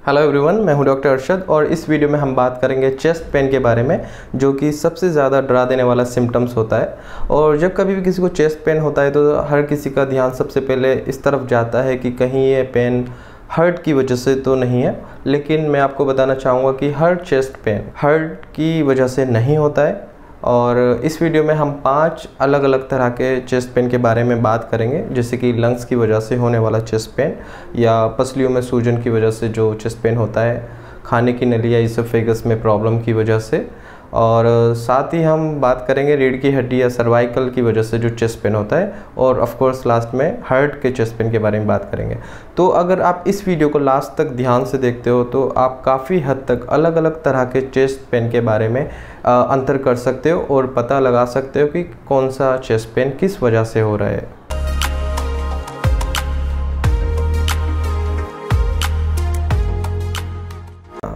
Hello everyone, मैं हूं doctor Arshad और इस वीडियो में हम बात करेंगे चेस्ट पेन के बारे में, जो कि सबसे ज़्यादा डरा देने वाला सिम्टम्स होता है। और जब कभी भी किसी को चेस्ट पेन होता है तो हर किसी का ध्यान सबसे पहले इस तरफ जाता है कि कहीं ये पेन हार्ट की वजह से तो नहीं है। लेकिन मैं आपको बताना चाहूँगा कि हर चेस्ट पेन हार्ट की वजह से नहीं होता है। और इस वीडियो में हम 5 अलग अलग तरह के चेस्ट पेन के बारे में बात करेंगे, जैसे कि लंग्स की वजह से होने वाला चेस्ट पेन, या पसलियों में सूजन की वजह से जो चेस्ट पेन होता है, खाने की नली या इसोफेगस में प्रॉब्लम की वजह से, और साथ ही हम बात करेंगे रीढ़ की हड्डी या सर्वाइकल की वजह से जो चेस्ट पेन होता है, और ऑफ कोर्स लास्ट में हार्ट के चेस्ट पेन के बारे में बात करेंगे। तो अगर आप इस वीडियो को लास्ट तक ध्यान से देखते हो तो आप काफ़ी हद तक अलग अलग तरह के चेस्ट पेन के बारे में अंतर कर सकते हो और पता लगा सकते हो कि कौन सा चेस्ट पेन किस वजह से हो रहा है।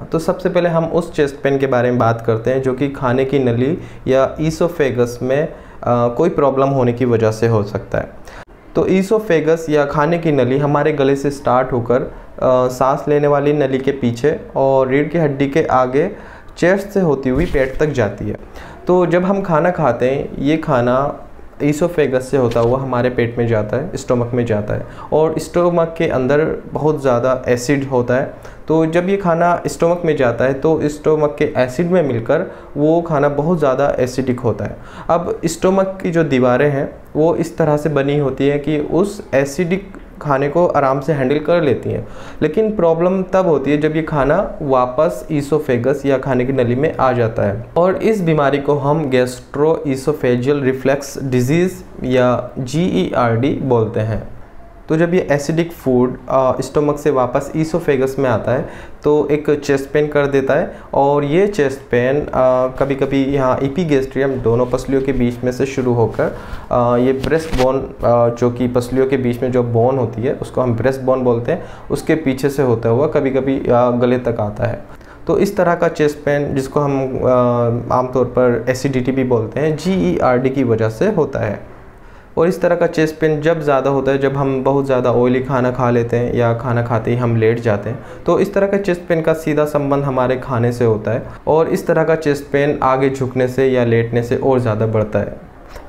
तो सबसे पहले हम उस चेस्ट पेन के बारे में बात करते हैं जो कि खाने की नली या ईसोफेगस में कोई प्रॉब्लम होने की वजह से हो सकता है। तो ईसोफेगस या खाने की नली हमारे गले से स्टार्ट होकर सांस लेने वाली नली के पीछे और रीढ़ की हड्डी के आगे चेस्ट से होती हुई पेट तक जाती है। तो जब हम खाना खाते हैं, ये खाना ईसोफेगस से होता हुआ हमारे पेट में जाता है, स्टोमक में जाता है, और स्टोमक के अंदर बहुत ज़्यादा एसिड होता है। तो जब ये खाना स्टोमक में जाता है तो स्टोमक के एसिड में मिलकर वो खाना बहुत ज़्यादा एसिडिक होता है। अब स्टोमक की जो दीवारें हैं वो इस तरह से बनी होती है कि उस एसिडिक खाने को आराम से हैंडल कर लेती हैं। लेकिन प्रॉब्लम तब होती है जब ये खाना वापस ईसोफेगस या खाने की नली में आ जाता है, और इस बीमारी को हम गैस्ट्रोइसोफेजियल रिफ्लक्स डिजीज़ या GERD बोलते हैं। तो जब ये एसिडिक फूड स्टोमक से वापस ईसोफेगस में आता है तो एक चेस्ट पेन कर देता है, और ये चेस्ट पेन कभी कभी यहाँ एपिगैस्ट्रियम दोनों पसलियों के बीच में से शुरू होकर ये ब्रेस्ट बोन, जो कि पसलियों के बीच में जो बोन होती है उसको हम ब्रेस्ट बोन बोलते हैं, उसके पीछे से होता हुआ कभी कभी गले तक आता है। तो इस तरह का चेस्ट पेन, जिसको हम आमतौर पर एसिडिटी भी बोलते हैं, GERD की वजह से होता है। और इस तरह का चेस्ट पेन जब ज़्यादा होता है जब हम बहुत ज़्यादा ऑयली खाना खा लेते हैं या खाना खाते ही हम लेट जाते हैं। तो इस तरह का चेस्ट पेन का सीधा संबंध हमारे खाने से होता है, और इस तरह का चेस्ट पेन आगे झुकने से या लेटने से और ज़्यादा बढ़ता है।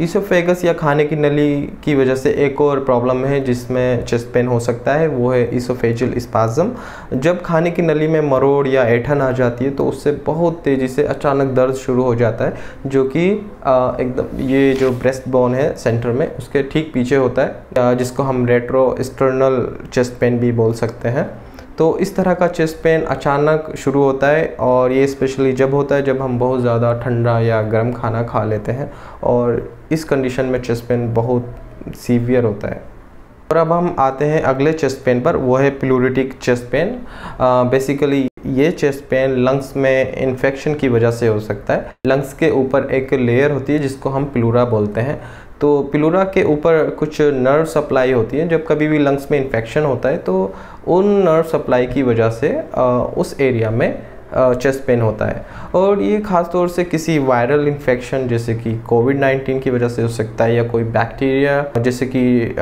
ईसोफेगस या खाने की नली की वजह से एक और प्रॉब्लम है जिसमें चेस्ट पेन हो सकता है, वो है ईसोफेजियल स्पाज़म। जब खाने की नली में मरोड़ या ऐंठन आ जाती है तो उससे बहुत तेज़ी से अचानक दर्द शुरू हो जाता है, जो कि एकदम ये जो ब्रेस्ट बोन है सेंटर में उसके ठीक पीछे होता है, जिसको हम रेट्रोस्टर्नल चेस्ट पेन भी बोल सकते हैं। तो इस तरह का चेस्ट पेन अचानक शुरू होता है, और ये स्पेशली जब होता है जब हम बहुत ज़्यादा ठंडा या गर्म खाना खा लेते हैं, और इस कंडीशन में चेस्ट पेन बहुत सीवियर होता है। और अब हम आते हैं अगले चेस्ट पेन पर, वो है प्लूरिटिक चेस्ट पेन। बेसिकली ये चेस्ट पेन लंग्स में इन्फेक्शन की वजह से हो सकता है। लंग्स के ऊपर एक लेयर होती है जिसको हम प्लूरा बोलते हैं। तो प्लूरा के ऊपर कुछ नर्व सप्लाई होती है। जब कभी भी लंग्स में इन्फेक्शन होता है तो उन नर्व सप्लाई की वजह से उस एरिया में चेस्ट पेन होता है, और ये ख़ास तौर से किसी वायरल इन्फेक्शन जैसे कि कोविड-19 की वजह से हो सकता है, या कोई बैक्टीरिया जैसे कि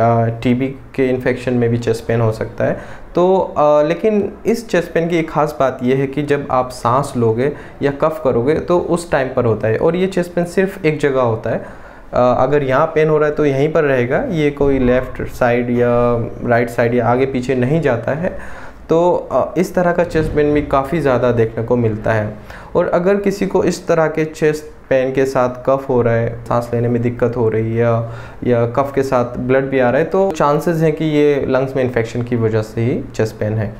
TB के इन्फेक्शन में भी चेस्ट पेन हो सकता है। तो लेकिन इस चेस्ट पेन की एक ख़ास बात यह है कि जब आप सांस लोगे या कफ करोगे तो उस टाइम पर होता है, और ये चेस्ट पेन सिर्फ एक जगह होता है। अगर यहाँ पेन हो रहा है तो यहीं पर रहेगा, ये कोई लेफ़्ट साइड या राइट साइड या आगे पीछे नहीं जाता है। तो इस तरह का चेस्ट पेन भी काफ़ी ज़्यादा देखने को मिलता है। और अगर किसी को इस तरह के चेस्ट पेन के साथ कफ हो रहा है, सांस लेने में दिक्कत हो रही है, या कफ के साथ ब्लड भी आ रहा है, तो चांसेस हैं कि ये लंग्स में इन्फेक्शन की वजह से ही चेस्ट पेन है।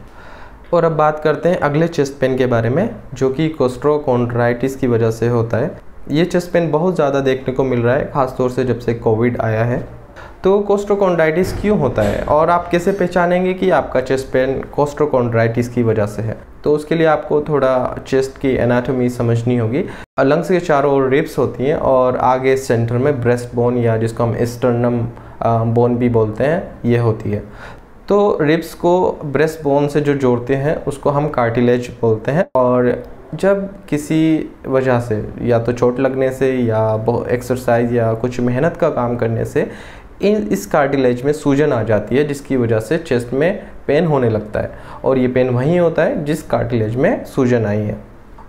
और अब बात करते हैं अगले चेस्ट पेन के बारे में, जो कि कोस्ट्रोकोंड्राइटिस की वजह से होता है। ये चेस्ट पेन बहुत ज़्यादा देखने को मिल रहा है, ख़ासतौर से जब से कोविड आया है। तो कोस्ट्रोकोंड्राइटिस क्यों होता है, और आप कैसे पहचानेंगे कि आपका चेस्ट पेन कोस्ट्रोकोंड्राइटिस की वजह से है? तो उसके लिए आपको थोड़ा चेस्ट की एनाटॉमी समझनी होगी। लंग्स के चारों ओर रिब्स होती हैं, और आगे सेंटर में ब्रेस्ट बोन, या जिसको हम स्टर्नम बोन भी बोलते हैं, ये होती है। तो रिब्स को ब्रेस्ट बोन से जो जोड़ते हैं उसको हम कार्टिलेज बोलते हैं, और जब किसी वजह से, या तो चोट लगने से या एक्सरसाइज या कुछ मेहनत का काम करने से इस कार्टिलेज में सूजन आ जाती है, जिसकी वजह से चेस्ट में पेन होने लगता है, और ये पेन वहीं होता है जिस कार्टिलेज में सूजन आई है।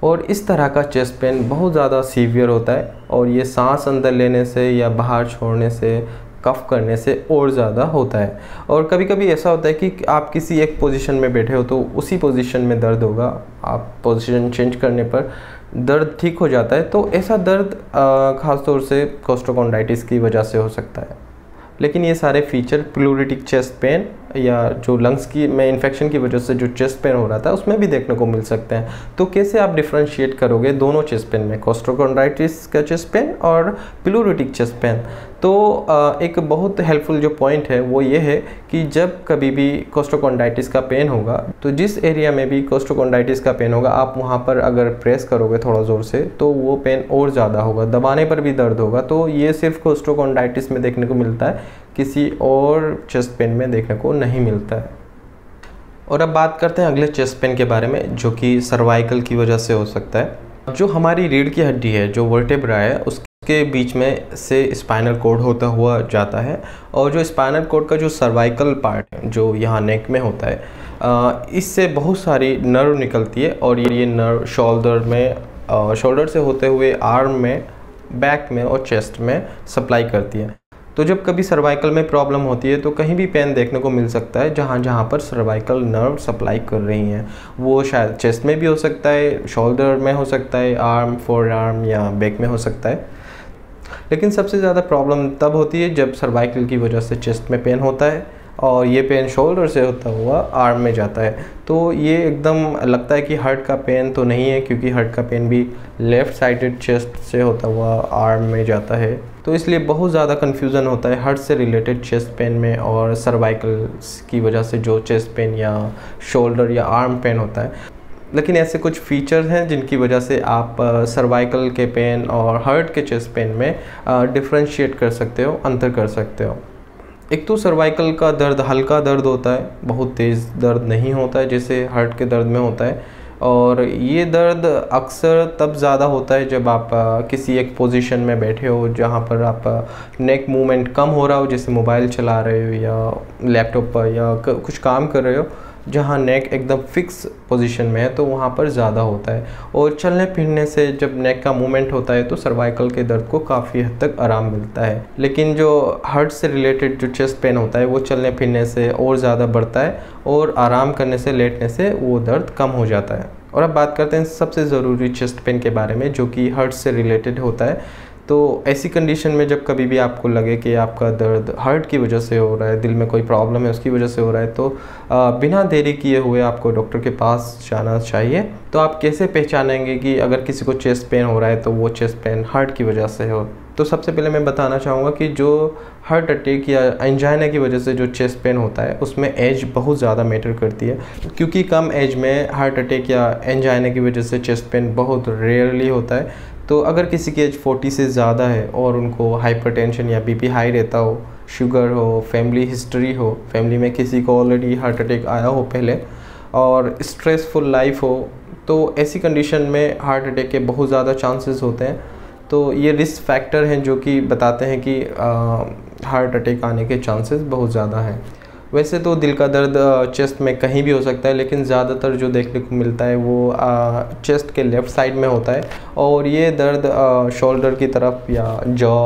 और इस तरह का चेस्ट पेन बहुत ज़्यादा सीवियर होता है, और ये सांस अंदर लेने से या बाहर छोड़ने से, कफ करने से और ज़्यादा होता है। और कभी कभी ऐसा होता है कि आप किसी एक पोजीशन में बैठे हो तो उसी पोजीशन में दर्द होगा, आप पोजीशन चेंज करने पर दर्द ठीक हो जाता है। तो ऐसा दर्द ख़ास तौर से कोस्टोकॉन्ड्राइटिस की वजह से हो सकता है। लेकिन ये सारे फीचर प्लूरिटिक चेस्ट पेन या जो लंग्स की में इन्फेक्शन की वजह से जो चेस्ट पेन हो रहा था उसमें भी देखने को मिल सकते हैं। तो कैसे आप डिफ्रेंशिएट करोगे दोनों चेस्ट पेन में, कोस्टोकॉन्ड्राइटिस का चेस्ट पेन और प्लूरिटिक चेस्ट पेन? तो एक बहुत हेल्पफुल जो पॉइंट है वो ये है कि जब कभी भी कोस्टोकॉन्ड्राइटिस का पेन होगा तो जिस एरिया में भी कोस्टोकॉन्ड्राइटिस का पेन होगा आप वहाँ पर अगर प्रेस करोगे थोड़ा ज़ोर से तो वो पेन और ज़्यादा होगा, दबाने पर भी दर्द होगा। तो ये सिर्फ कोस्टोकॉन्ड्राइटिस में देखने को मिलता है, किसी और चेस्ट पेन में देखने को नहीं मिलता है। और अब बात करते हैं अगले चेस्ट पेन के बारे में, जो कि सर्वाइकल की वजह से हो सकता है। जो हमारी रीढ़ की हड्डी है, जो वर्टेब्रा है, उसके बीच में से स्पाइनल कॉर्ड होता हुआ जाता है, और जो स्पाइनल कॉर्ड का जो सर्वाइकल पार्ट है जो यहाँ नेक में होता है, इससे बहुत सारी नर्व निकलती है, और ये नर्व शोल्डर से होते हुए आर्म में, बैक में और चेस्ट में सप्लाई करती है। तो जब कभी सर्वाइकल में प्रॉब्लम होती है तो कहीं भी पेन देखने को मिल सकता है जहाँ पर सर्वाइकल नर्व सप्लाई कर रही हैं। वो शायद चेस्ट में भी हो सकता है, शोल्डर में हो सकता है, आर्म, फोर आर्म या बैक में हो सकता है। लेकिन सबसे ज़्यादा प्रॉब्लम तब होती है जब सर्वाइकल की वजह से चेस्ट में पेन होता है और ये पेन शोल्डर से होता हुआ आर्म में जाता है। तो ये एकदम लगता है कि हार्ट का पेन तो नहीं है, क्योंकि हार्ट का पेन भी लेफ़्ट साइडेड चेस्ट से होता हुआ आर्म में जाता है। तो इसलिए बहुत ज़्यादा कन्फ्यूज़न होता है हार्ट से रिलेटेड चेस्ट पेन में और सर्वाइकल की वजह से जो चेस्ट पेन या शोल्डर या आर्म पेन होता है। लेकिन ऐसे कुछ फीचर्स हैं जिनकी वजह से आप सर्वाइकल के पेन और हार्ट के चेस्ट पेन में डिफ्रेंशिएट कर सकते हो, अंतर कर सकते हो। एक तो सर्वाइकल का दर्द हल्का दर्द होता है, बहुत तेज़ दर्द नहीं होता है जैसे हार्ट के दर्द में होता है, और ये दर्द अक्सर तब ज़्यादा होता है जब आप किसी एक पोजीशन में बैठे हो जहाँ पर आप नेक मूवमेंट कम हो रहा हो, जैसे मोबाइल चला रहे हो या लैपटॉप पर या कुछ काम कर रहे हो जहाँ नेक एकदम फिक्स पोजीशन में है, तो वहाँ पर ज़्यादा होता है। और चलने फिरने से जब नेक का मूवमेंट होता है तो सर्वाइकल के दर्द को काफ़ी हद तक आराम मिलता है। लेकिन जो हार्ट से रिलेटेड जो चेस्ट पेन होता है वो चलने फिरने से और ज़्यादा बढ़ता है, और आराम करने से, लेटने से वो दर्द कम हो जाता है। और अब बात करते हैं सबसे ज़रूरी चेस्ट पेन के बारे में, जो कि हार्ट से रिलेटेड होता है। तो ऐसी कंडीशन में जब कभी भी आपको लगे कि आपका दर्द हार्ट की वजह से हो रहा है, दिल में कोई प्रॉब्लम है उसकी वजह से हो रहा है, तो बिना देरी किए हुए आपको डॉक्टर के पास जाना चाहिए। तो आप कैसे पहचानेंगे कि अगर किसी को चेस्ट पेन हो रहा है तो वो चेस्ट पेन हार्ट की वजह से हो? तो सबसे पहले मैं बताना चाहूँगा कि जो हार्ट अटैक या एंजाइना की वजह से जो चेस्ट पेन होता है उसमें एज बहुत ज़्यादा मैटर करती है, क्योंकि कम एज में हार्ट अटैक या एंजाइना की वजह से चेस्ट पेन बहुत रेयरली होता है। तो अगर किसी की एज 40 से ज़्यादा है और उनको हाइपरटेंशन या बीपी हाई रहता हो, शुगर हो, फैमिली हिस्ट्री हो, फैमिली में किसी को ऑलरेडी हार्ट अटैक आया हो पहले, और स्ट्रेसफुल लाइफ हो, तो ऐसी कंडीशन में हार्ट अटैक के बहुत ज़्यादा चांसेस होते हैं। तो ये रिस्क फैक्टर हैं जो कि बताते हैं कि हार्ट अटैक आने के चांसेस बहुत ज़्यादा हैं। वैसे तो दिल का दर्द चेस्ट में कहीं भी हो सकता है, लेकिन ज़्यादातर जो देखने को मिलता है वो चेस्ट के लेफ़्ट साइड में होता है, और ये दर्द शोल्डर की तरफ या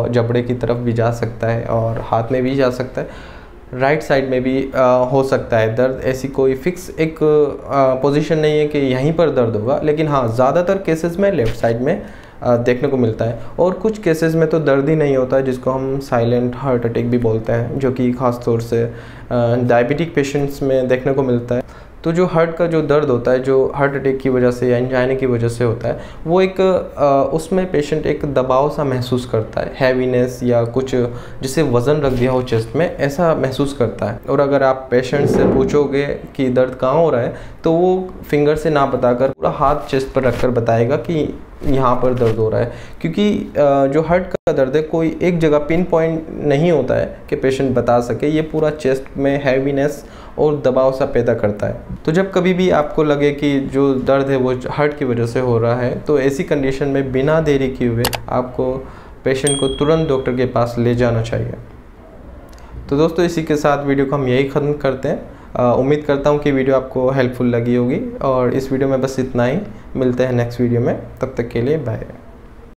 जबड़े की तरफ भी जा सकता है और हाथ में भी जा सकता है। राइट साइड में भी हो सकता है दर्द। ऐसी कोई फिक्स एक पोजीशन नहीं है कि यहीं पर दर्द होगा, लेकिन हाँ ज़्यादातर केसेस में लेफ़्ट साइड में देखने को मिलता है। और कुछ केसेस में तो दर्द ही नहीं होता है, जिसको हम साइलेंट हार्ट अटैक भी बोलते हैं, जो कि ख़ास तौर से डायबिटिक पेशेंट्स में देखने को मिलता है। तो जो हार्ट का जो दर्द होता है, जो हार्ट अटैक की वजह से या एंजाइना की वजह से होता है, वो एक उसमें पेशेंट एक दबाव सा महसूस करता है, हैवीनेस या कुछ जिसे वज़न रख दिया हो चेस्ट में, ऐसा महसूस करता है। और अगर आप पेशेंट से पूछोगे कि दर्द कहाँ हो रहा है, तो वो फिंगर से ना बताकर पूरा हाथ चेस्ट पर रखकर बताएगा कि यहाँ पर दर्द हो रहा है, क्योंकि जो हार्ट का दर्द है कोई एक जगह पिन पॉइंट नहीं होता है कि पेशेंट बता सके, ये पूरा चेस्ट में हैवीनेस और दबाव सा पैदा करता है। तो जब कभी भी आपको लगे कि जो दर्द है वो हार्ट की वजह से हो रहा है, तो ऐसी कंडीशन में बिना देरी किए हुए आपको पेशेंट को तुरंत डॉक्टर के पास ले जाना चाहिए। तो दोस्तों इसी के साथ वीडियो को हम यही ख़त्म करते हैं। उम्मीद करता हूँ कि वीडियो आपको हेल्पफुल लगी होगी, और इस वीडियो में बस इतना ही। मिलते हैं नेक्स्ट वीडियो में, तब तक के लिए बाय।